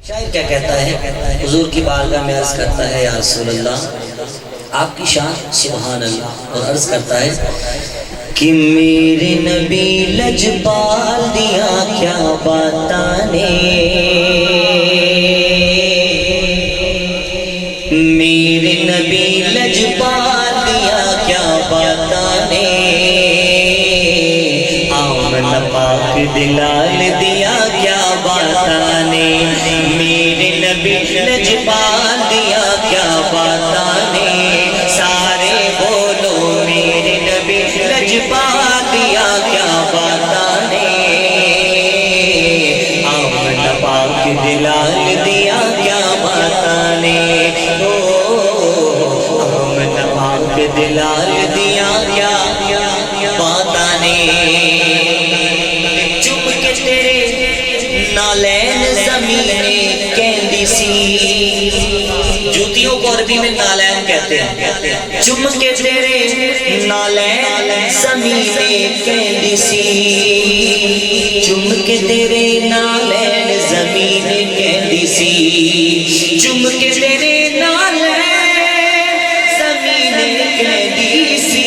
شاعر کیا کہتا ہے؟ حضور کی بارگاہ میں عرض کرتا ہے یا رسول اللہ، آپ کی شان سبحان اللہ، اور عرض کرتا ہے کہ میرے نبی لجپال دیا کیا باتانے، میرے نبی لجپال دیا کیا باتانے، آمن پاک دلال دیا کیا باتانے، میرے نبی لجپال دیا کیا باتانے، سارے بولو میرے نبی لجپال دیا کیا باتانے، آمن پاک دلال دیا کیا باتانے، آمن پاک دلال دیا کیا باتانے، چپ کے تیرے نالین زمین کہندی سی، جوتیوں کو عربی میں نالین کہتے ہیں، چم کے تیرے نالین زمین کہندی سی، چم کے تیرے نالین زمین کہندی سی، چم کے تیرے نالین زمین کہندی سی،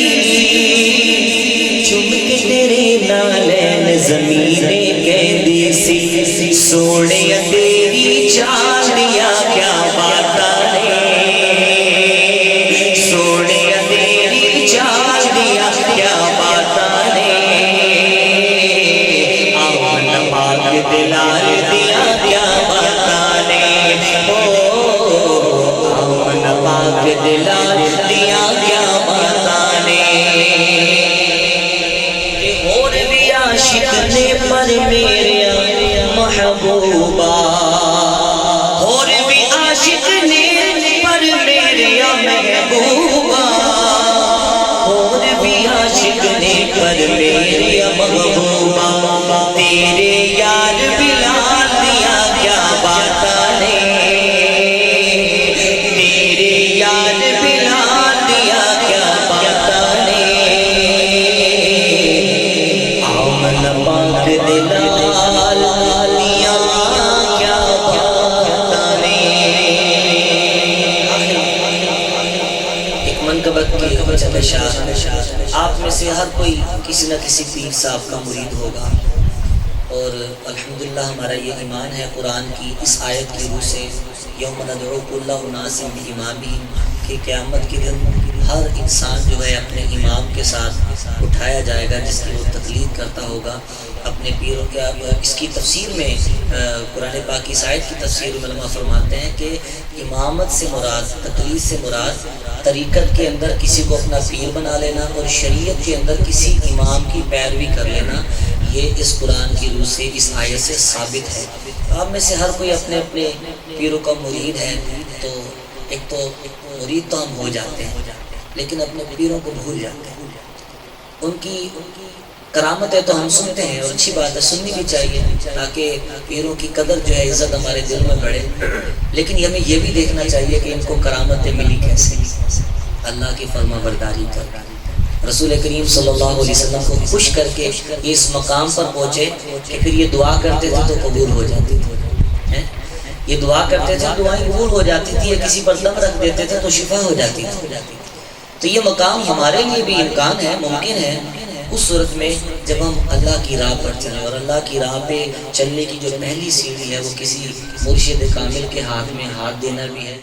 چم کے تیرے نالین زمین کہندی سی، سونے تیری چال دیا کیا باتانے، سونے تیری چال دیا کیا باتانے، آمن پاک دلال دیا کیا باتانے، آمن پاک دلال دیا کیا باتانے، اور بھی عاشق نے پر میرے محبوبہ، اور بھی عاشق نے پر میرے محبوبہ، اور بھی عاشق نے پر میرے محبوبہ، تیرے یار بلال دیا کیا باتانے، تیرے یار بلال دیا کیا باتانے، آمن پاک دلال دیا کیا باتانے۔ ایک منقبت کی چند اشعار، آپ میں سے ہر کوئی کسی نہ کسی پیر صاحب کا مرید ہوگا، اور الحمدللہ ہمارا یہ ایمان ہے قرآن کی اس آیت کی روح سے، یوم ندعو کل اناس بامامہم، کہ قیامت کے دن ہر انسان جو ہے اپنے امام کے ساتھ اٹھایا جائے گا جس کی وہ تقلید کرتا ہوگا اپنے پیروں کے۔ اس کی تفسیر میں قرآن پاک کی اس آیت کی تفسیر میں علماء فرماتے ہیں کہ امامت سے مراد، تقلید سے مراد طریقت کے اندر کسی کو اپنا پیر بنا لینا اور شریعت کے اندر کسی امام کی پیروی کر لینا، یہ اس قرآن کی روح سے اس آیت سے ثابت ہے۔ آپ میں سے ہر کوئی اپنے اپنے پیروں کا مرید ہے، تو ایک تو مرید تو ہم ہو جاتے ہیں لیکن اپنے پیروں کو بھول جاتے ہیں، ان کی کرامت ہے تو ہم سنتے ہیں، اور اچھی بات ہے سننی بھی چاہیے تاکہ پیروں کی قدر جو ہے عزت ہمارے دل میں بڑھے، لیکن ہمیں یہ بھی دیکھنا چاہیے کہ ان کو کرامتیں ملی کیسے، اللہ کی فرما برداری کر، رسول کریم صلی اللہ علیہ وسلم کو خوش کر کے یہ اس مقام پر پہنچے کہ پھر یہ دعا کرتے تھے تو قبول ہو جاتی تھی، یہ دعا کرتے تھے دعائیں قبول ہو جاتی تھی، یا کسی پر دم رکھ دیتے تھے تو شفا ہو جاتی تھی، تو یہ مقام ہمارے لیے بھی امکان ہے، ممکن ہے اس صورت میں جب ہم اللہ کی راہ پر چلیں، اور اللہ کی راہ پہ چلنے کی جو پہلی سیڑھی ہے وہ کسی مرشد کامل کے ہاتھ میں ہاتھ دینا بھی ہے۔